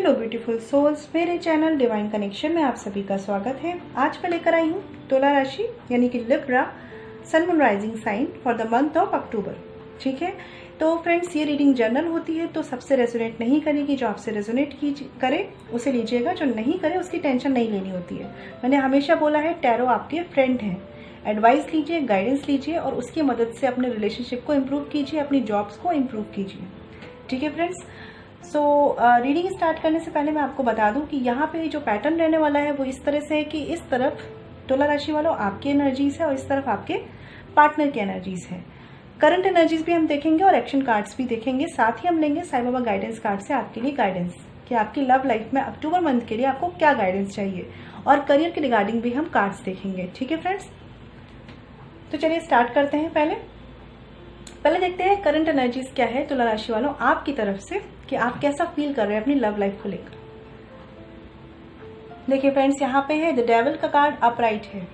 Hello beautiful souls, मेरे channel divine connection में आप सभी का स्वागत है। आज मैं लेकर आई हूँ तुला राशि यानी कि Libra sun moon rising sign for the month of October. ठीक है, तो फ्रेंड्स ये रीडिंग जनरल होती है, तो सबसे रेजोनेट नहीं करेगी। जो आपसे रेजोनेट करे उसे लीजिएगा, जो नहीं करे उसकी टेंशन नहीं लेनी होती है। मैंने हमेशा बोला है टैरो आपके फ्रेंड हैं। एडवाइस लीजिए, गाइडेंस लीजिए और उसकी मदद से अपने रिलेशनशिप को इम्प्रूव कीजिए, अपनी जॉब्स को इम्प्रूव कीजिए। ठीक है फ्रेंड्स, सो रीडिंग स्टार्ट करने से पहले मैं आपको बता दूं कि यहाँ पे जो पैटर्न रहने वाला है वो इस तरह से है कि इस तरफ तुला राशि वालों आपकी एनर्जीज है और इस तरफ आपके पार्टनर की एनर्जीज है। करंट एनर्जीज भी हम देखेंगे और एक्शन कार्ड्स भी देखेंगे। साथ ही हम लेंगे साईं बाबा गाइडेंस कार्ड से आपके लिए गाइडेंस कि आपकी लव लाइफ में अक्टूबर मंथ के लिए आपको क्या गाइडेंस चाहिए, और करियर के रिगार्डिंग भी हम कार्ड्स देखेंगे। ठीक है फ्रेंड्स, तो चलिए स्टार्ट करते हैं। पहले देखते हैं करंट एनर्जीज क्या है तुला राशि वालों आपकी तरफ से, कि आप कैसा फील कर रहे हैं अपनी लव लाइफ को लेकर। देखिए फ्रेंड्स, यहाँ पे है द डेविल का कार्ड अपराइट है।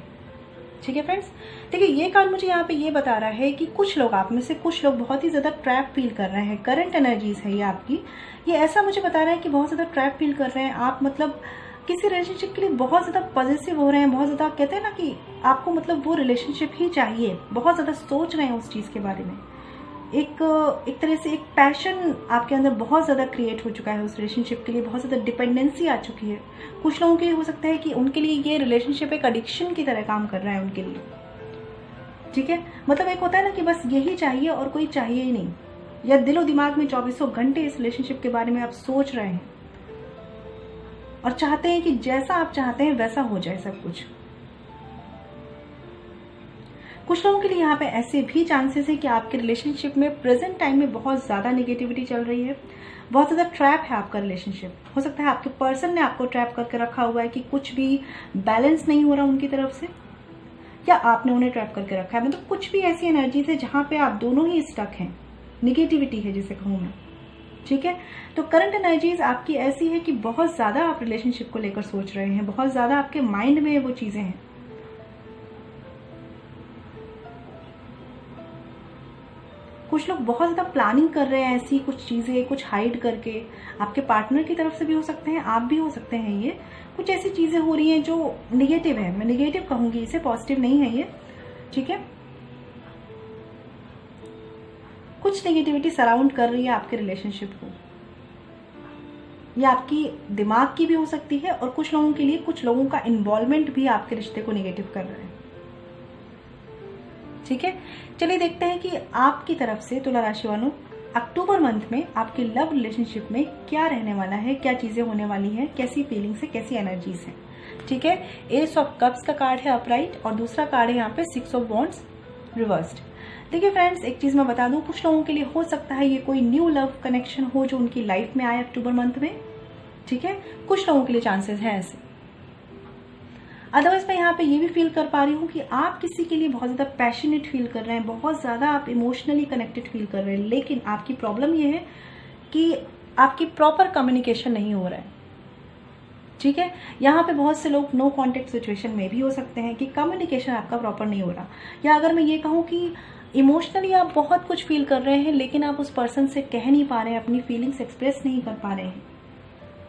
ठीक है फ्रेंड्स, देखिए ये कार्ड मुझे यहाँ पे ये बता रहा है कि कुछ लोग, आप में से कुछ लोग बहुत ही ज्यादा ट्रैप फील कर रहे हैं। करंट एनर्जीज है ये आपकी, ये ऐसा मुझे बता रहा है कि बहुत ज्यादा ट्रैप फील कर रहे हैं आप। मतलब किसी रिलेशनशिप के लिए बहुत ज्यादा पॉजिटिव हो रहे हैं, बहुत ज्यादा कहते हैं ना कि आपको मतलब वो रिलेशनशिप ही चाहिए, बहुत ज्यादा सोच रहे हैं उस चीज के बारे में। एक तरह से एक पैशन आपके अंदर बहुत ज़्यादा क्रिएट हो चुका है उस रिलेशनशिप के लिए, बहुत ज़्यादा डिपेंडेंसी आ चुकी है। कुछ लोगों के लिए हो सकता है कि उनके लिए ये रिलेशनशिप एक एडिक्शन की तरह काम कर रहा है उनके लिए। ठीक है, मतलब एक होता है ना कि बस यही चाहिए और कोई चाहिए ही नहीं, या दिलो दिमाग में 24 घंटे इस रिलेशनशिप के बारे में आप सोच रहे हैं और चाहते हैं कि जैसा आप चाहते हैं वैसा हो जाए सब कुछ। कुछ लोगों के लिए यहाँ पे ऐसे भी चांसेस है कि आपके रिलेशनशिप में प्रेजेंट टाइम में बहुत ज्यादा नेगेटिविटी चल रही है, बहुत ज्यादा ट्रैप है आपका रिलेशनशिप। हो सकता है आपके पर्सन ने आपको ट्रैप करके रखा हुआ है कि कुछ भी बैलेंस नहीं हो रहा उनकी तरफ से, या आपने उन्हें ट्रैप करके रखा है। मतलब कुछ भी ऐसी एनर्जीज है जहां पे आप दोनों ही स्टक हैं, निगेटिविटी है जिसे कहूँ मैं। ठीक है, तो करंट एनर्जीज आपकी ऐसी है कि बहुत ज्यादा आप रिलेशनशिप को लेकर सोच रहे हैं, बहुत ज्यादा आपके माइंड में वो चीजें हैं। कुछ लोग बहुत ज्यादा प्लानिंग कर रहे हैं ऐसी कुछ चीजें, कुछ हाइड करके। आपके पार्टनर की तरफ से भी हो सकते हैं, आप भी हो सकते हैं। ये कुछ ऐसी चीजें हो रही हैं जो निगेटिव है, मैं निगेटिव कहूंगी इसे, पॉजिटिव नहीं है ये। ठीक है, कुछ नेगेटिविटी सराउंड कर रही है आपके रिलेशनशिप को, ये आपकी दिमाग की भी हो सकती है, और कुछ लोगों के लिए कुछ लोगों का इन्वॉल्वमेंट भी आपके रिश्ते को नेगेटिव कर रहा है। ठीक है, चलिए देखते हैं कि आपकी तरफ से तुला राशि वालों अक्टूबर मंथ में आपकी लव रिलेशनशिप में क्या रहने वाला है, क्या चीजें होने वाली हैं, कैसी फीलिंग्स है, कैसी एनर्जीज है। ठीक है, एस ऑफ कप्स का कार्ड है अपराइट और दूसरा कार्ड है यहाँ पे 6 ऑफ वॉन्ड्स रिवर्स्ड। देखिए फ्रेंड्स, एक चीज मैं बता दूं, कुछ लोगों के लिए हो सकता है ये कोई न्यू लव कनेक्शन हो जो उनकी लाइफ में आए अक्टूबर मंथ में। ठीक है, कुछ लोगों के लिए चांसेस है ऐसे। अदरवाइज मैं यहाँ पे ये भी फील कर पा रही हूँ कि आप किसी के लिए बहुत ज्यादा पैशनेट फील कर रहे हैं, बहुत ज्यादा आप इमोशनली कनेक्टेड फील कर रहे हैं, लेकिन आपकी प्रॉब्लम ये है कि आपकी प्रॉपर कम्युनिकेशन नहीं हो रहा है। ठीक है, यहाँ पे बहुत से लोग नो कॉन्टेक्ट सिचुएशन में भी हो सकते हैं कि कम्युनिकेशन आपका प्रॉपर नहीं हो रहा, या अगर मैं ये कहूँ कि इमोशनली आप बहुत कुछ फील कर रहे हैं लेकिन आप उस पर्सन से कह नहीं पा रहे हैं, अपनी फीलिंग्स एक्सप्रेस नहीं कर पा रहे हैं।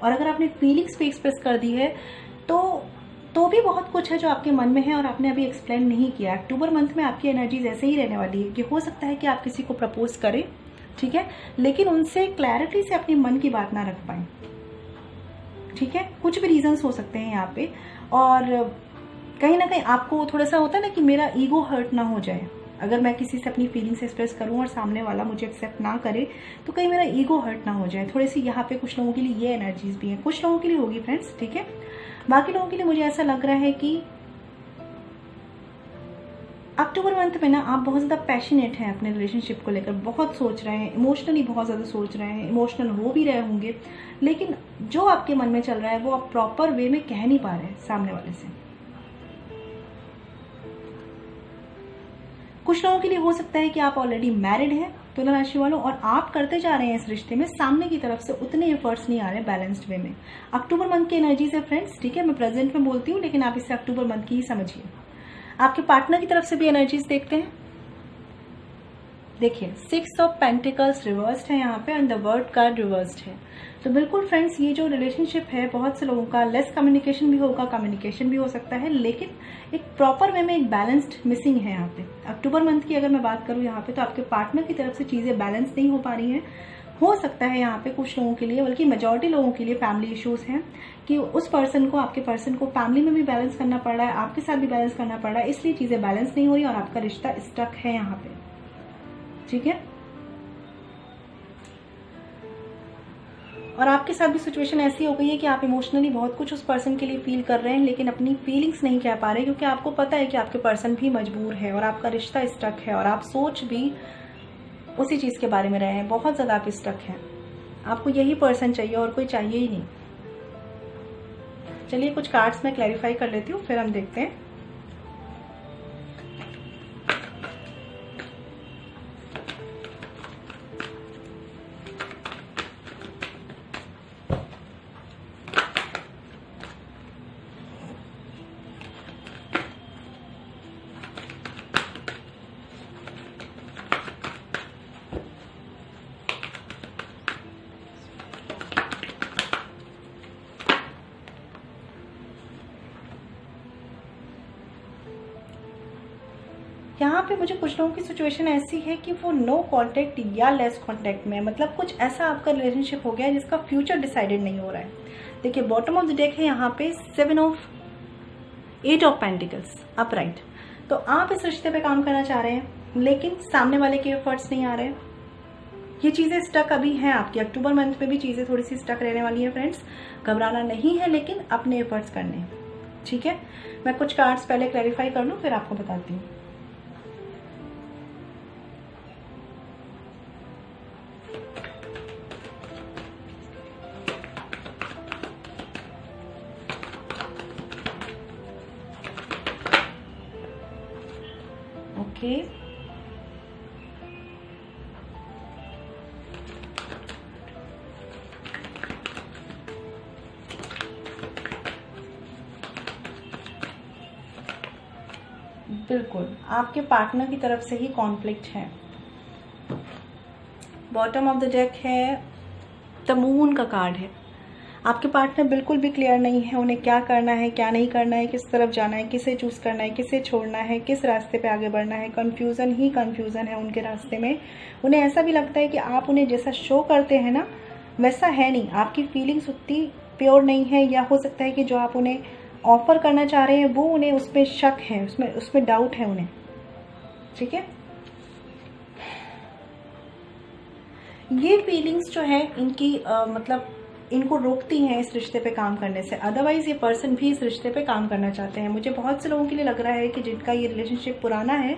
और अगर आपने फीलिंग्स भी एक्सप्रेस कर दी है तो भी बहुत कुछ है जो आपके मन में है और आपने अभी एक्सप्लेन नहीं किया। अक्टूबर मंथ में आपकी एनर्जीज ऐसे ही रहने वाली है कि हो सकता है कि आप किसी को प्रपोज करें, ठीक है, लेकिन उनसे क्लैरिटी से अपने मन की बात ना रख पाए। ठीक है, कुछ भी रीजंस हो सकते हैं यहाँ पे, और कहीं ना कहीं आपको थोड़ा सा होता है ना कि मेरा ईगो हर्ट ना हो जाए। अगर मैं किसी से अपनी फीलिंग्स एक्सप्रेस करूं और सामने वाला मुझे एक्सेप्ट ना करे तो कहीं मेरा ईगो हर्ट ना हो जाए। थोड़ी सी यहाँ पे कुछ लोगों के लिए ये एनर्जीज भी है, कुछ लोगों के लिए होगी फ्रेंड्स। ठीक है, बाकी लोगों के लिए मुझे ऐसा लग रहा है कि अक्टूबर मंथ में ना आप बहुत ज्यादा पैशनेट हैं अपने रिलेशनशिप को लेकर, बहुत सोच रहे हैं, इमोशनली बहुत ज्यादा सोच रहे हैं, इमोशनल हो भी रहे होंगे, लेकिन जो आपके मन में चल रहा है वो आप प्रॉपर वे में कह नहीं पा रहे हैं सामने वाले से। कुछ लोगों के लिए हो सकता है कि आप ऑलरेडी मैरिड हैं तुला राशि वालों, और आप करते जा रहे हैं इस रिश्ते में, सामने की तरफ से उतने एफर्ट्स नहीं आ रहे बैलेंस्ड वे में। अक्टूबर मंथ की एनर्जी से फ्रेंड्स, ठीक है, मैं प्रेजेंट में बोलती हूँ लेकिन आप इसे अक्टूबर मंथ की ही समझिए। आपके पार्टनर की तरफ से भी एनर्जीज देखते हैं। देखिए 6 ऑफ पेंटिकल्स रिवर्स्ड है यहाँ पे and the word card reversed है। तो बिल्कुल फ्रेंड्स, ये जो रिलेशनशिप है बहुत से लोगों का लेस कम्युनिकेशन भी होगा, कम्युनिकेशन भी हो सकता है, लेकिन एक प्रॉपर वे में एक बैलेंस्ड मिसिंग है यहाँ पे। अक्टूबर मंथ की अगर मैं बात करूँ यहाँ पे, तो आपके पार्टनर की तरफ से चीज़ें बैलेंस नहीं हो पा रही हैं। हो सकता है यहाँ पे कुछ लोगों के लिए, बल्कि मेजॉरिटी लोगों के लिए फैमिली इश्यूज हैं कि उस पर्सन को, आपके पर्सन को फैमिली में भी बैलेंस करना पड़ रहा है, आपके साथ भी बैलेंस करना पड़ रहा है, इसलिए चीज़ें बैलेंस नहीं हो रही और आपका रिश्ता स्टक है यहाँ पे। ठीक है, और आपके साथ भी सिचुएशन ऐसी हो गई है कि आप इमोशनली बहुत कुछ उस पर्सन के लिए फील कर रहे हैं, लेकिन अपनी फीलिंग्स नहीं कह पा रहे, क्योंकि आपको पता है कि आपके पर्सन भी मजबूर है और आपका रिश्ता स्टक है और आप सोच भी उसी चीज़ के बारे में रहे हैं, बहुत ज़्यादा आप स्टक हैं। आपको यही पर्सन चाहिए और कोई चाहिए ही नहीं। चलिए कुछ कार्ड्स मैं क्लैरिफाई कर लेती हूँ, फिर हम देखते हैं। यहाँ पे मुझे कुछ लोगों की सिचुएशन ऐसी है कि वो नो कांटेक्ट या लेस कांटेक्ट में, मतलब कुछ ऐसा आपका रिलेशनशिप हो गया है जिसका फ्यूचर डिसाइडेड नहीं हो रहा है। देखिए बॉटम ऑफ द डेक है यहाँ पे 8 ऑफ पेंटिकल्स अपराइट। तो आप इस रिश्ते पे काम करना चाह रहे हैं, लेकिन सामने वाले के एफर्ट्स नहीं आ रहे हैं। ये चीज़ें स्टक अभी हैं आपकी। अक्टूबर मंथ में भी चीज़ें थोड़ी सी स्टक रहने वाली है फ्रेंड्स, घबराना नहीं है, लेकिन अपने एफर्ट्स करने हैं। ठीक है, मैं कुछ कार्ड्स पहले क्लैरिफाई कर लूँ, फिर आपको बताती हूँ। ओके, बिल्कुल आपके पार्टनर की तरफ से ही कॉन्फ्लिक्ट है। बॉटम ऑफ द डेक है द मून का कार्ड है। आपके पार्टनर बिल्कुल भी क्लियर नहीं है उन्हें क्या करना है, क्या नहीं करना है, किस तरफ जाना है, किसे चूज करना है, किसे छोड़ना है, किस रास्ते पे आगे बढ़ना है। कंफ्यूजन ही कंफ्यूजन है उनके रास्ते में। उन्हें ऐसा भी लगता है कि आप उन्हें जैसा शो करते हैं ना, वैसा है नहीं। आपकी फीलिंग्स उतनी प्योर नहीं है, या हो सकता है कि जो आप उन्हें ऑफर करना चाह रहे हैं वो उन्हें उसमें शक है, उसमें डाउट है उन्हें। ठीक है, ये फीलिंग्स जो है इनकी मतलब इनको रोकती हैं इस रिश्ते पे काम करने से। अदरवाइज ये पर्सन भी इस रिश्ते पे काम करना चाहते हैं। मुझे बहुत से लोगों के लिए लग रहा है कि जिनका ये रिलेशनशिप पुराना है,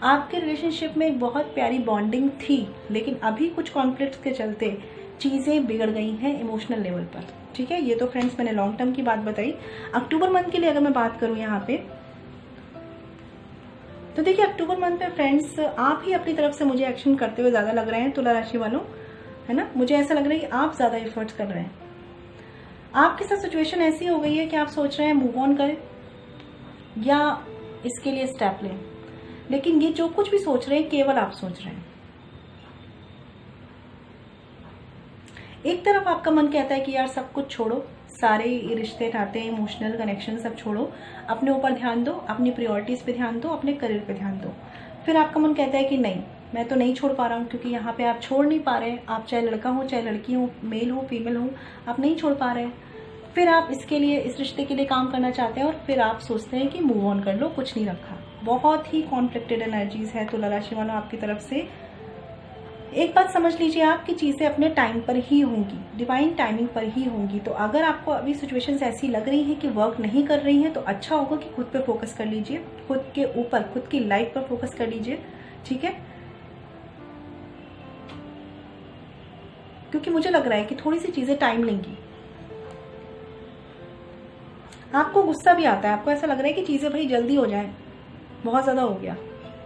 आपके रिलेशनशिप में एक बहुत प्यारी बॉन्डिंग थी, लेकिन अभी कुछ कॉन्फ्लिक्ट्स के चलते चीज़ें बिगड़ गई हैं इमोशनल लेवल पर। ठीक है, ये तो फ्रेंड्स मैंने लॉन्ग टर्म की बात बताई। अक्टूबर मंथ के लिए अगर मैं बात करूँ यहाँ पे, तो देखिए अक्टूबर मंथ में फ्रेंड्स आप ही अपनी तरफ से मुझे एक्शन करते हुए ज़्यादा लग रहे हैं तुला राशि वालों, है ना। मुझे ऐसा लग रहा है कि आप ज़्यादा एफर्ट्स कर रहे हैं। आपके साथ सिचुएशन ऐसी हो गई है कि आप सोच रहे हैं मूव ऑन करें या इसके लिए स्टेप लें, लेकिन ये जो कुछ भी सोच रहे हैं केवल आप सोच रहे हैं। एक तरफ आपका मन कहता है कि यार सब कुछ छोड़ो, सारे रिश्ते नाते इमोशनल कनेक्शन सब छोड़ो, अपने ऊपर ध्यान दो, अपनी प्रायोरिटीज पे ध्यान दो, अपने करियर पे ध्यान दो। फिर आपका मन कहता है कि नहीं, मैं तो नहीं छोड़ पा रहा हूँ, क्योंकि यहाँ पे आप छोड़ नहीं पा रहे हैं। आप चाहे लड़का हो चाहे लड़की हो, मेल हो फीमेल हो, आप नहीं छोड़ पा रहे हैं। फिर आप इसके लिए, इस रिश्ते के लिए काम करना चाहते हैं और फिर आप सोचते हैं कि मूव ऑन कर लो, कुछ नहीं रखा। बहुत ही कॉन्फ्लिक्टेड एनर्जीज है तुला राशि वालों आपकी तरफ से। एक बात समझ लीजिए, आपकी चीज़ें अपने टाइम पर ही होंगी, डिवाइन टाइमिंग पर ही होंगी। तो अगर आपको अभी सिचुएशंस ऐसी लग रही हैं कि वर्क नहीं कर रही हैं, तो अच्छा होगा कि खुद पे फोकस कर लीजिए, खुद के ऊपर, खुद की लाइफ पर फोकस कर लीजिए। ठीक है, क्योंकि मुझे लग रहा है कि थोड़ी सी चीज़ें टाइम लेंगी। आपको गुस्सा भी आता है, आपको ऐसा लग रहा है कि चीज़ें भाई जल्दी हो जाए, बहुत ज़्यादा हो गया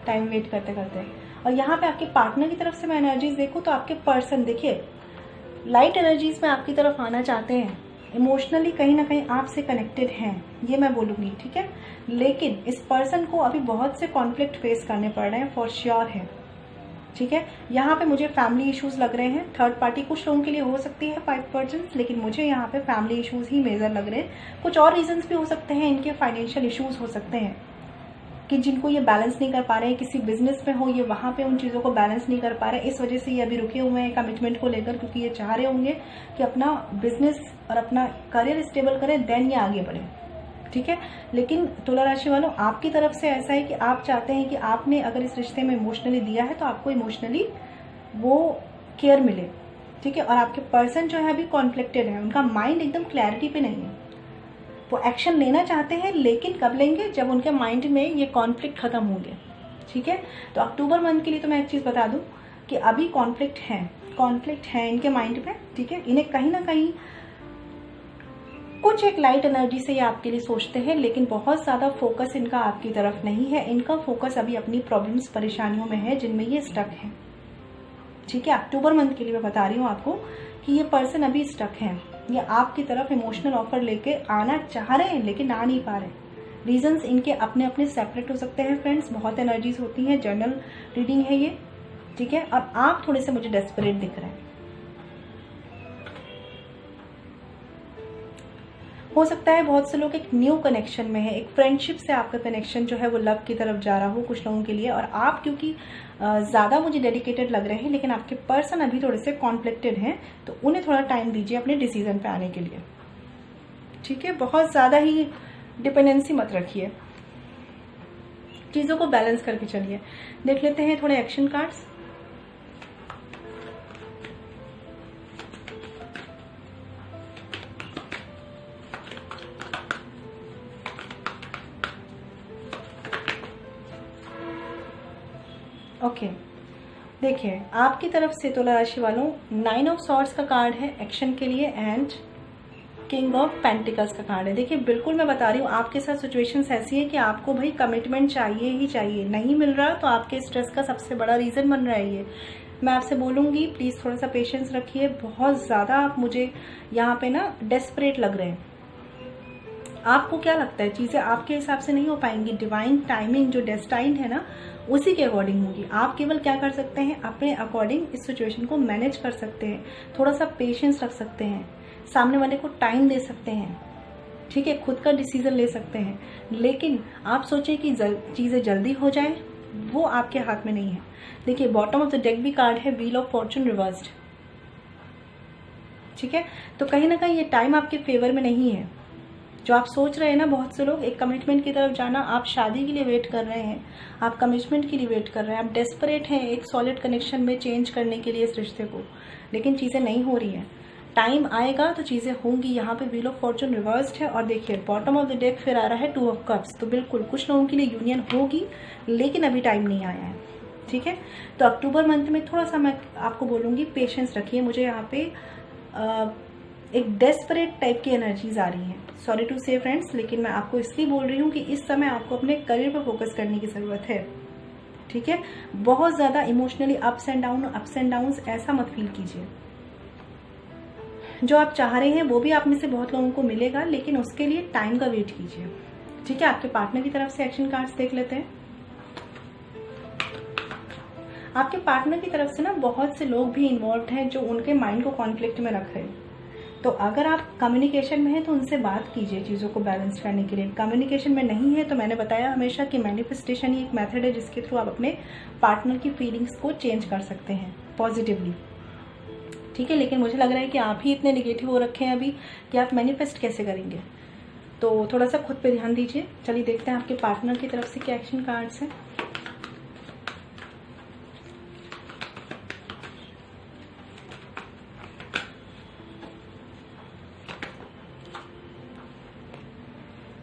टाइम वेट करते करते। और यहाँ पे आपके पार्टनर की तरफ से मैं एनर्जीज देखूँ तो आपके पर्सन, देखिए लाइट एनर्जीज में आपकी तरफ आना चाहते हैं, इमोशनली कहीं ना कहीं आपसे कनेक्टेड हैं, ये मैं बोलूँगी। ठीक है, लेकिन इस पर्सन को अभी बहुत से कॉन्फ्लिक्ट फेस करने पड़ रहे हैं, फॉर श्योर है। ठीक है। यहाँ पे मुझे फैमिली इश्यूज लग रहे हैं, थर्ड पार्टी कुछ लोगों के लिए हो सकती है 5%, लेकिन मुझे यहाँ पे फैमिली इश्यूज ही मेजर लग रहे हैं। कुछ और रीजंस भी हो सकते हैं, इनके फाइनेंशियल इश्यूज हो सकते हैं कि जिनको ये बैलेंस नहीं कर पा रहे हैं, किसी बिजनेस में हो ये वहाँ पे उन चीज़ों को बैलेंस नहीं कर पा रहे, इस वजह से ये अभी रुके हुए हैं कमिटमेंट को लेकर, क्योंकि ये चाह रहे होंगे कि अपना बिजनेस और अपना करियर स्टेबल करें, देन ये आगे बढ़े, ठीक है। लेकिन तुला राशि वालों, आपकी तरफ से ऐसा है कि आप चाहते हैं कि आपने अगर इस रिश्ते में इमोशनली दिया है तो आपको इमोशनली वो केयर मिले, ठीक है। और आपके पर्सन जो है अभी कॉन्फ्लिक्टेड है, उनका माइंड एकदम क्लैरिटी पे नहीं है, वो एक्शन लेना चाहते हैं लेकिन कब लेंगे, जब उनके माइंड में ये कॉन्फ्लिक्ट खत्म होंगे, ठीक है। तो अक्टूबर मंथ के लिए तो मैं एक चीज़ बता दूं कि अभी कॉन्फ्लिक्ट है इनके माइंड पे, ठीक है। इन्हें कहीं ना कहीं कुछ एक लाइट एनर्जी से ये आपके लिए सोचते हैं, लेकिन बहुत ज़्यादा फोकस इनका आपकी तरफ नहीं है। इनका फोकस अभी अपनी प्रॉब्लम्स परेशानियों में है जिनमें ये स्टक है, ठीक है। अक्टूबर मंथ के लिए मैं बता रही हूँ आपको कि ये पर्सन अभी स्टक है, ये आपकी तरफ इमोशनल ऑफर लेके आना चाह रहे हैं लेकिन आ नहीं पा रहे। रीजंस इनके अपने अपने सेपरेट हो सकते हैं फ्रेंड्स, बहुत एनर्जीज होती हैं, जनरल रीडिंग है ये, ठीक है। और आप थोड़े से मुझे डेस्परेट दिख रहे हैं। हो सकता है बहुत से लोग एक न्यू कनेक्शन में है, एक फ्रेंडशिप से आपका कनेक्शन जो है वो लव की तरफ जा रहा हो कुछ लोगों के लिए, और आप क्योंकि ज़्यादा मुझे डेडिकेटेड लग रहे हैं, लेकिन आपके पर्सन अभी थोड़े से कॉन्फ्लिक्टेड हैं, तो उन्हें थोड़ा टाइम दीजिए अपने डिसीजन पे आने के लिए, ठीक है। बहुत ज़्यादा ही डिपेंडेंसी मत रखिए, चीज़ों को बैलेंस करके चलिए। देख लेते हैं थोड़े एक्शन कार्ड्स। ओके, देखिए आपकी तरफ से तुला राशि वालों 9 ऑफ सॉर्ड्स का कार्ड है एक्शन के लिए, एंड किंग ऑफ पेंटिकल्स का कार्ड है। देखिए बिल्कुल मैं बता रही हूँ, आपके साथ सिचुएशंस ऐसी है कि आपको भाई कमिटमेंट चाहिए ही चाहिए, नहीं मिल रहा तो आपके स्ट्रेस का सबसे बड़ा रीजन बन रहा है ये। मैं आपसे बोलूंगी प्लीज थोड़ा सा पेशेंस रखिए, बहुत ज्यादा आप मुझे यहाँ पे ना डेस्परेट लग रहे हैं। आपको क्या लगता है चीजें आपके हिसाब से नहीं हो पाएंगी, डिवाइन टाइमिंग जो डेस्टाइन्ड है ना उसी के अकॉर्डिंग होगी। आप केवल क्या कर सकते हैं, अपने अकॉर्डिंग इस सिचुएशन को मैनेज कर सकते हैं, थोड़ा सा पेशेंस रख सकते हैं, सामने वाले को टाइम दे सकते हैं, ठीक है, खुद का डिसीजन ले सकते हैं। लेकिन आप सोचें कि चीजें जल्दी हो जाए, वो आपके हाथ में नहीं है। देखिए बॉटम ऑफ द डेक भी कार्ड है व्हील ऑफ फॉर्चून रिवर्स्ड, ठीक है। तो कहीं ना कहीं ये टाइम आपके फेवर में नहीं है। जो आप सोच रहे हैं ना, बहुत से लोग एक कमिटमेंट की तरफ जाना, आप शादी के लिए वेट कर रहे हैं, आप कमिटमेंट के लिए वेट कर रहे हैं, आप डेस्परेट हैं एक सॉलिड कनेक्शन में चेंज करने के लिए इस रिश्ते को, लेकिन चीज़ें नहीं हो रही हैं। टाइम आएगा तो चीज़ें होंगी। यहाँ पे व्हील ऑफ फॉर्चून रिवर्स्ड है और देखिए बॉटम ऑफ द डेक फिर आ रहा है 2 ऑफ कप्स। तो बिल्कुल कुछ लोगों के लिए यूनियन होगी, लेकिन अभी टाइम नहीं आया है, ठीक है। तो अक्टूबर मंथ में थोड़ा सा मैं आपको बोलूँगी पेशेंस रखिए। मुझे यहाँ पे एक डेस्परेट टाइप की एनर्जीज आ रही हैं, सॉरी टू से फ्रेंड्स, लेकिन मैं आपको इसलिए बोल रही हूँ कि इस समय आपको अपने करियर पर फोकस करने की जरूरत है, ठीक है। बहुत ज्यादा इमोशनली अप्स एंड डाउन्स ऐसा मत फील कीजिए। जो आप चाह रहे हैं वो भी आप में से बहुत लोगों को मिलेगा, लेकिन उसके लिए टाइम का वेट कीजिए, ठीक है। आपके पार्टनर की तरफ से एक्शन कार्ड्स देख लेते हैं। आपके पार्टनर की तरफ से ना बहुत से लोग भी इन्वॉल्व हैं जो उनके माइंड को कॉन्फ्लिक्ट में रख रहे हैं। तो अगर आप कम्युनिकेशन में हैं तो उनसे बात कीजिए चीज़ों को बैलेंस करने के लिए। कम्युनिकेशन में नहीं है तो मैंने बताया हमेशा कि मैनिफेस्टेशन ही एक मेथड है जिसके थ्रू आप अपने पार्टनर की फीलिंग्स को चेंज कर सकते हैं पॉजिटिवली, ठीक है। लेकिन मुझे लग रहा है कि आप ही इतने नेगेटिव हो रखे हैं अभी कि आप मैनिफेस्ट कैसे करेंगे, तो थोड़ा सा खुद पे ध्यान दीजिए। चलिए देखते हैं आपके पार्टनर की तरफ से क्या एक्शन कार्ड्स हैं।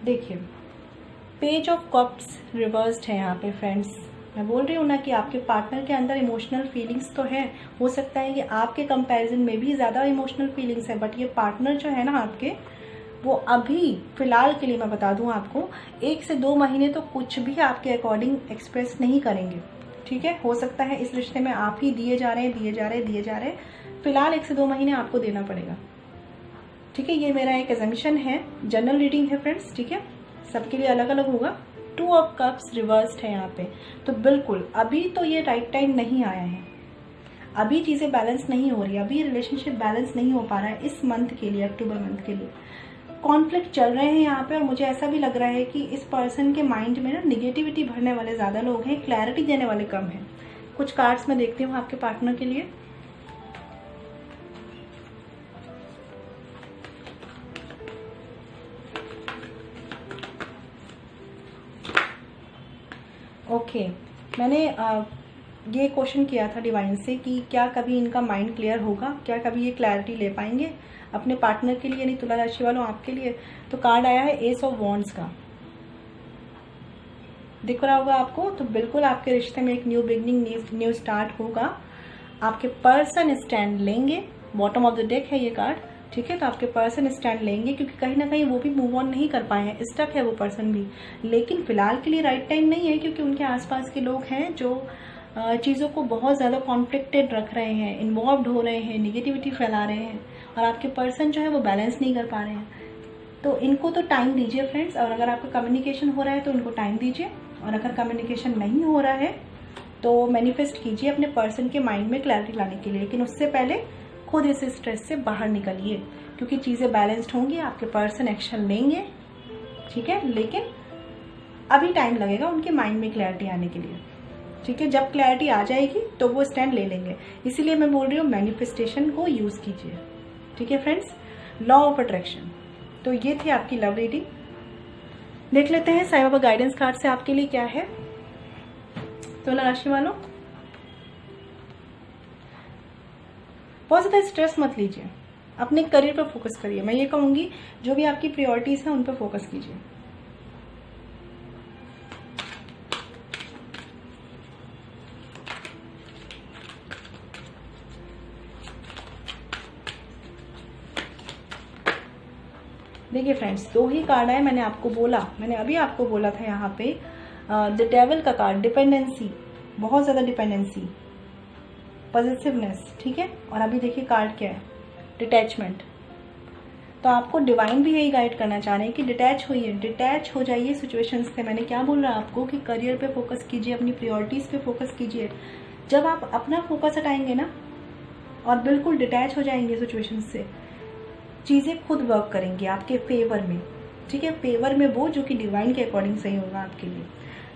देखिए पेज ऑफ कप्स रिवर्स्ड है यहाँ पे फ्रेंड्स। मैं बोल रही हूँ ना कि आपके पार्टनर के अंदर इमोशनल फीलिंग्स तो है, हो सकता है कि आपके कंपैरिजन में भी ज़्यादा इमोशनल फीलिंग्स है, बट ये पार्टनर जो है ना आपके, वो अभी फिलहाल के लिए मैं बता दूँ आपको 1 से 2 महीने तो कुछ भी आपके अकॉर्डिंग एक्सप्रेस नहीं करेंगे, ठीक है। हो सकता है इस रिश्ते में आप ही दिए जा रहे हैं, फिलहाल 1 से 2 महीने आपको देना पड़ेगा, ठीक है। ये मेरा एक एजम्पशन है, जनरल रीडिंग है फ्रेंड्स, ठीक है, सबके लिए अलग अलग होगा। 2 ऑफ कप्स रिवर्स्ड है यहाँ पे। तो बिल्कुल अभी तो ये राइट टाइम नहीं आया है, अभी चीज़ें बैलेंस नहीं हो रही, अभी रिलेशनशिप बैलेंस नहीं हो पा रहा है इस मंथ के लिए, अक्टूबर मंथ के लिए। कॉन्फ्लिक्ट चल रहे हैं यहाँ पे, और मुझे ऐसा भी लग रहा है कि इस पर्सन के माइंड में ना निगेटिविटी भरने वाले ज़्यादा लोग हैं, क्लैरिटी देने वाले कम हैं। कुछ कार्ड्स मैं देखती हूँ आपके पार्टनर के लिए। ओके, मैंने ये क्वेश्चन किया था डिवाइन से कि क्या कभी इनका माइंड क्लियर होगा, क्या कभी ये क्लैरिटी ले पाएंगे अपने पार्टनर के लिए, यानी तुला राशि वालों आपके लिए। तो कार्ड आया है एस ऑफ वॉन्ड्स का, दिख रहा होगा आपको। तो बिल्कुल आपके रिश्ते में एक न्यू बिगनिंग, न्यू स्टार्ट होगा। आपके पर्सन स्टैंड लेंगे, बॉटम ऑफ द डेक है ये कार्ड, ठीक है। तो आपके पर्सन स्टैंड लेंगे, क्योंकि कहीं ना कहीं वो भी मूव ऑन नहीं कर पाए हैं, स्टक है वो पर्सन भी। लेकिन फिलहाल के लिए राइट टाइम नहीं है, क्योंकि उनके आसपास के लोग हैं जो चीज़ों को बहुत ज़्यादा कॉन्फ्लिक्टेड रख रहे हैं, इन्वॉल्व हो रहे हैं, निगेटिविटी फैला रहे हैं, और आपके पर्सन जो है वो बैलेंस नहीं कर पा रहे हैं। तो इनको तो टाइम दीजिए फ्रेंड्स, और अगर आपका कम्युनिकेशन हो रहा है तो इनको टाइम दीजिए, और अगर कम्युनिकेशन नहीं हो रहा है तो मैनिफेस्ट कीजिए अपने पर्सन के माइंड में क्लैरिटी लाने के लिए। लेकिन उससे पहले खुद इस स्ट्रेस से बाहर निकलिए, क्योंकि चीज़ें बैलेंस्ड होंगी, आपके पर्सन एक्शन लेंगे, ठीक है। लेकिन अभी टाइम लगेगा उनके माइंड में क्लैरिटी आने के लिए, ठीक है। जब क्लैरिटी आ जाएगी तो वो स्टैंड ले लेंगे। इसीलिए मैं बोल रही हूँ मैनिफेस्टेशन को यूज़ कीजिए, ठीक है फ्रेंड्स। Law of attraction. तो ये थी आपकी लव रीडिंग। देख लेते हैं साईं बाबा गाइडेंस कार्ड से आपके लिए क्या है। तुला राशि वालों, बहुत ज़्यादा स्ट्रेस मत लीजिए, अपने करियर पर फोकस करिए। मैं ये कहूँगी जो भी आपकी प्रायोरिटीज़ हैं उन पर फोकस कीजिए। देखिए फ्रेंड्स, 2 ही कार्ड आए। मैंने अभी आपको बोला था यहाँ पे द डेविल का कार्ड, डिपेंडेंसी, बहुत ज़्यादा डिपेंडेंसी, पॉजिटिवनेस, ठीक है। और अभी देखिए कार्ड क्या है, डिटैचमेंट। तो आपको डिवाइन भी यही गाइड करना चाह रहे हैं कि डिटैच हो जाइए सिचुएशंस से। मैंने क्या बोल रहा आपको कि करियर पे फोकस कीजिए, अपनी प्रायोरिटीज़ पे फोकस कीजिए। जब आप अपना फोकस हटाएंगे ना और बिल्कुल डिटैच हो जाएंगे सिचुएशंस से, चीज़ें खुद वर्क करेंगी आपके फेवर में, ठीक है। फेवर में वो जो कि डिवाइन के अकॉर्डिंग सही होगा आपके लिए।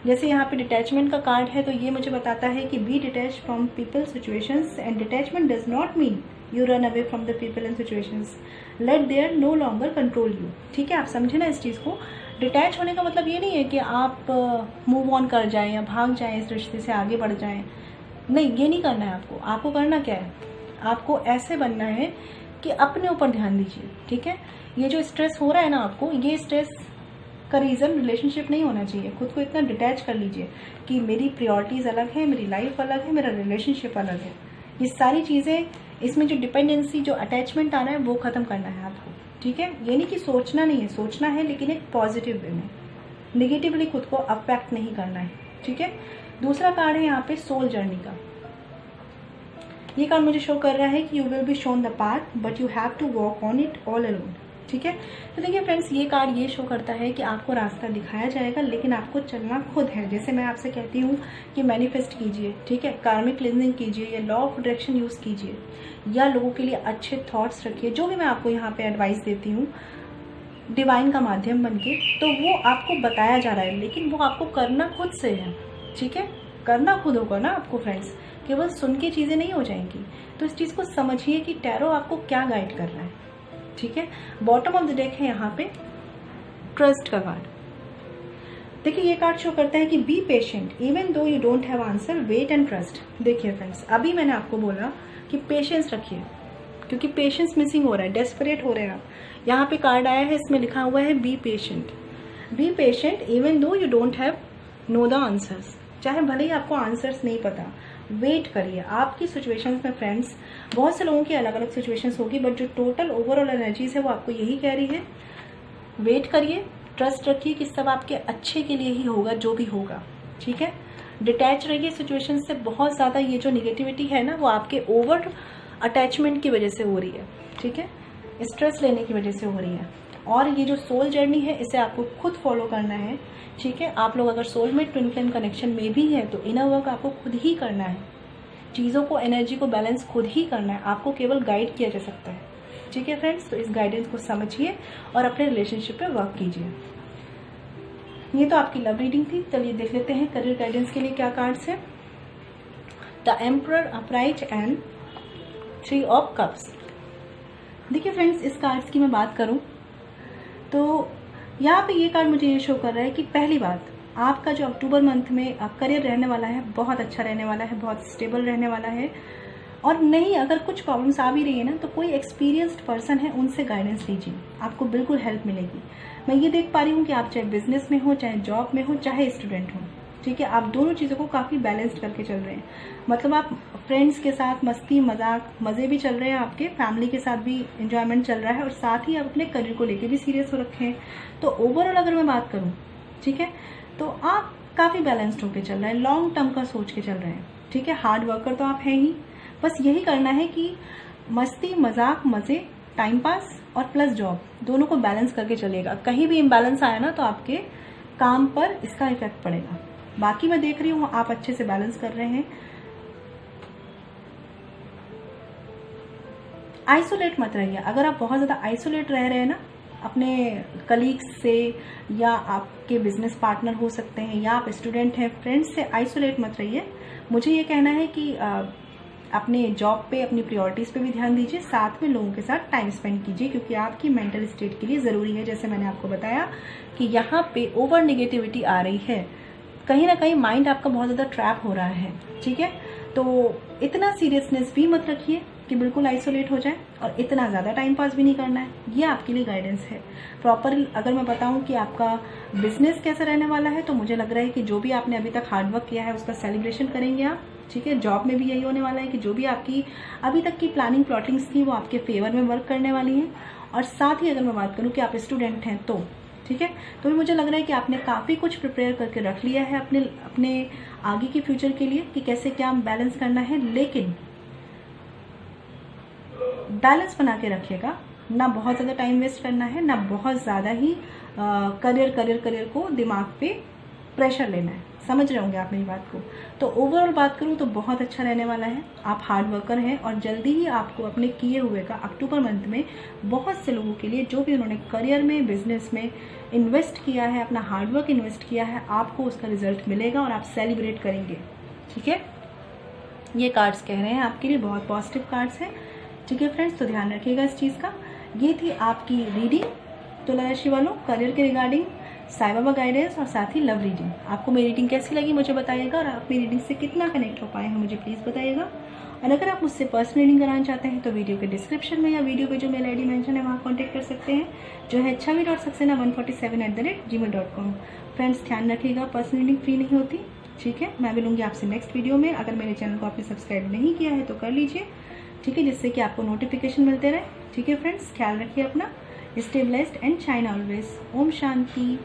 जैसे यहाँ पे डिटैचमेंट का कार्ड है, तो ये मुझे बताता है कि be detach from people situations, and detachment does not mean you run away from the people and situations, let there no longer control you, ठीक है। आप समझे ना इस चीज़ को। डिटैच होने का मतलब ये नहीं है कि आप मूव ऑन कर जाएं या भाग जाएं, इस रिश्ते से आगे बढ़ जाएं, नहीं, ये नहीं करना है आपको। आपको करना क्या है, आपको ऐसे बनना है कि अपने ऊपर ध्यान दीजिए, ठीक है। ये जो स्ट्रेस हो रहा है ना आपको, ये स्ट्रेस का रीज़न रिलेशनशिप नहीं होना चाहिए। खुद को इतना डिटैच कर लीजिए कि मेरी प्रायोरिटीज़ अलग है, मेरी लाइफ अलग है, मेरा रिलेशनशिप अलग है। ये सारी चीज़ें, इसमें जो डिपेंडेंसी, जो अटैचमेंट आ रहा है, वो ख़त्म करना है आपको, ठीक है। ये नहीं कि सोचना नहीं है, सोचना है, लेकिन एक पॉजिटिव वे में, निगेटिवली खुद को अफेक्ट नहीं करना है, ठीक है। दूसरा कार्ड है यहाँ पे सोल जर्नी का। ये कार्ड मुझे शो कर रहा है कि you will be shown the path but you have to walk on it all alone, ठीक है। तो देखिए फ्रेंड्स, ये कार्ड ये शो करता है कि आपको रास्ता दिखाया जाएगा, लेकिन आपको चलना खुद है। जैसे मैं आपसे कहती हूँ कि मैनिफेस्ट कीजिए, ठीक है, कार्मिक क्लींजिंग कीजिए, या लॉ ऑफ डायरेक्शन यूज़ कीजिए, या लोगों के लिए अच्छे थॉट्स रखिए। जो भी मैं आपको यहाँ पे एडवाइस देती हूँ डिवाइन का माध्यम बन के, तो वो आपको बताया जा रहा है, लेकिन वो आपको करना खुद से है, ठीक है। करना खुद होगा ना आपको फ्रेंड्स, केवल सुन के चीज़ें नहीं हो जाएंगी। तो इस चीज़ को समझिए कि टैरो आपको क्या गाइड कर रहा है, ठीक है। बॉटम ऑफ द डेक है यहाँ पे ट्रस्ट का कार्ड। देखिए ये कार्ड शो करता है कि be patient even though you don't have answer, wait and trust. देखिए फ्रेंड्स, अभी मैंने आपको बोला कि पेशेंस रखिए, क्योंकि पेशेंस मिसिंग हो रहा है, डेस्परेट हो रहे हैं आप। यहाँ पे कार्ड आया है, इसमें लिखा हुआ है B patient even though you don't have know the answers. चाहे भले ही आपको आंसर्स नहीं पता, वेट करिए। आपकी सिचुएशंस में फ्रेंड्स, बहुत से लोगों की अलग अलग सिचुएशंस होगी, बट जो टोटल ओवरऑल एनर्जीज है वो आपको यही कह रही है, वेट करिए, ट्रस्ट रखिए कि सब आपके अच्छे के लिए ही होगा, जो भी होगा, ठीक है। डिटैच रहिए सिचुएशन से। बहुत ज़्यादा ये जो निगेटिविटी है ना, वो आपके ओवर अटैचमेंट की वजह से हो रही है, ठीक है, स्ट्रेस लेने की वजह से हो रही है। और ये जो सोल जर्नी है इसे आपको खुद फॉलो करना है, ठीक है। आप लोग अगर सोलमेट ट्विन फ्लेम कनेक्शन में भी है तो इनर वर्क आपको खुद ही करना है, चीज़ों को, एनर्जी को बैलेंस खुद ही करना है, आपको केवल गाइड किया जा सकता है, ठीक है फ्रेंड्स। तो इस गाइडेंस को समझिए और अपने रिलेशनशिप पे वर्क कीजिए। ये तो आपकी लव रीडिंग थी। चलिए देख लेते हैं करियर गाइडेंस के लिए क्या कार्ड्स है। The emperor, upright and 3 of cups. देखिए फ्रेंड्स, इस कार्ड्स की मैं बात करूं तो यहाँ पे ये कार्ड मुझे ये शो कर रहा है कि पहली बात, आपका जो अक्टूबर मंथ में करियर रहने वाला है बहुत अच्छा रहने वाला है, बहुत स्टेबल रहने वाला है। और नहीं, अगर कुछ प्रॉब्लम्स आ भी रही है ना तो कोई एक्सपीरियंस्ड पर्सन है उनसे गाइडेंस लीजिए, आपको बिल्कुल हेल्प मिलेगी। मैं ये देख पा रही हूँ कि आप चाहे बिजनेस में हो, चाहे जॉब में हो, चाहे स्टूडेंट हो, ठीक है, आप दोनों चीज़ों को काफ़ी बैलेंस्ड करके चल रहे हैं। मतलब आप फ्रेंड्स के साथ मस्ती मजाक मज़े भी चल रहे हैं, आपके फैमिली के साथ भी इंजॉयमेंट चल रहा है और साथ ही आप अपने करियर को लेके भी सीरियस हो रखे हैं। तो ओवरऑल अगर मैं बात करूँ, ठीक है, तो आप काफ़ी बैलेंस्ड होकर चल रहे हैं, लॉन्ग टर्म का सोच के चल रहे हैं, ठीक है। हार्ड वर्कर तो आप हैं ही, बस यही करना है कि मस्ती मजाक मज़े, टाइम पास और प्लस जॉब दोनों को बैलेंस करके चलेगा। कहीं भी इम्बैलेंस आया ना तो आपके काम पर इसका इफेक्ट पड़ेगा। बाकी मैं देख रही हूँ आप अच्छे से बैलेंस कर रहे हैं। आइसोलेट मत रहिए। अगर आप बहुत ज़्यादा आइसोलेट रह रहे हैं ना अपने कलीग्स से, या आपके बिजनेस पार्टनर हो सकते हैं, या आप स्टूडेंट हैं, फ्रेंड्स से आइसोलेट मत रहिए। मुझे ये कहना है कि अपने जॉब पे, अपनी प्रायोरिटीज़ पे भी ध्यान दीजिए, साथ में लोगों के साथ टाइम स्पेंड कीजिए, क्योंकि आपकी मेंटल स्टेट के लिए ज़रूरी है। जैसे मैंने आपको बताया कि यहाँ पे ओवर नेगेटिविटी आ रही है, कहीं ना कहीं माइंड आपका बहुत ज़्यादा ट्रैप हो रहा है, ठीक है। तो इतना सीरियसनेस भी मत रखिए कि बिल्कुल आइसोलेट हो जाए, और इतना ज़्यादा टाइम पास भी नहीं करना है। ये आपके लिए गाइडेंस है प्रॉपर। अगर मैं बताऊं कि आपका बिजनेस कैसा रहने वाला है, तो मुझे लग रहा है कि जो भी आपने अभी तक हार्डवर्क किया है उसका सेलिब्रेशन करेंगे आप, ठीक है। जॉब में भी यही होने वाला है कि जो भी आपकी अभी तक की प्लानिंग प्लॉटिंग्स थी वो आपके फेवर में वर्क करने वाली हैं। और साथ ही अगर मैं बात करूँ कि आप स्टूडेंट हैं तो, ठीक है, तो भी मुझे लग रहा है कि आपने काफ़ी कुछ प्रिपेयर करके रख लिया है अपने आगे के फ्यूचर के लिए कि कैसे क्या बैलेंस करना है। लेकिन बैलेंस बना के रखिएगा, ना बहुत ज़्यादा टाइम वेस्ट करना है, ना बहुत ज़्यादा ही करियर को दिमाग पे प्रेशर लेना है। समझ रहे होंगे आप मेरी बात को। तो ओवरऑल बात करूँ तो बहुत अच्छा रहने वाला है। आप हार्ड वर्कर हैं और जल्दी ही आपको अपने किए हुए का अक्टूबर मंथ में बहुत से लोगों के लिए, जो भी उन्होंने करियर में, बिजनेस में इन्वेस्ट किया है, अपना हार्डवर्क इन्वेस्ट किया है, आपको उसका रिजल्ट मिलेगा और आप सेलिब्रेट करेंगे, ठीक है। ये कार्ड्स कह रहे हैं आपके लिए बहुत पॉजिटिव कार्ड्स हैं, ठीक है फ्रेंड्स। तो ध्यान रखिएगा इस चीज़ का। ये थी आपकी रीडिंग तुला राशि वालों, करियर के रिगार्डिंग, साईं बाबा गाइडेंस और साथ ही लव रीडिंग। आपको मेरी रीडिंग कैसी लगी मुझे बताइएगा, और आप मेरी रीडिंग से कितना कनेक्ट हो पाए हैं मुझे प्लीज़ बताइएगा। और अगर आप मुझसे पर्सनल रीडिंग कराना चाहते हैं तो वीडियो के डिस्क्रिप्शन में या वीडियो पे जो मेल ID मेंशन है वहाँ कॉन्टैक्ट कर सकते हैं, जो है chavi.saxena147@gmail.com। फ्रेंड्स ध्यान रखिएगा, पर्सनल रीडिंग फ्री नहीं होती, ठीक है। मैं मिलूंगी आपसे नेक्स्ट वीडियो में। अगर मेरे चैनल को आपने सब्सक्राइब नहीं किया है तो कर लीजिए, ठीक है, जिससे कि आपको नोटिफिकेशन मिलते रहे, ठीक है फ्रेंड्स। ख्याल रखिए अपना, stay blessed and shine always. ओम शांति।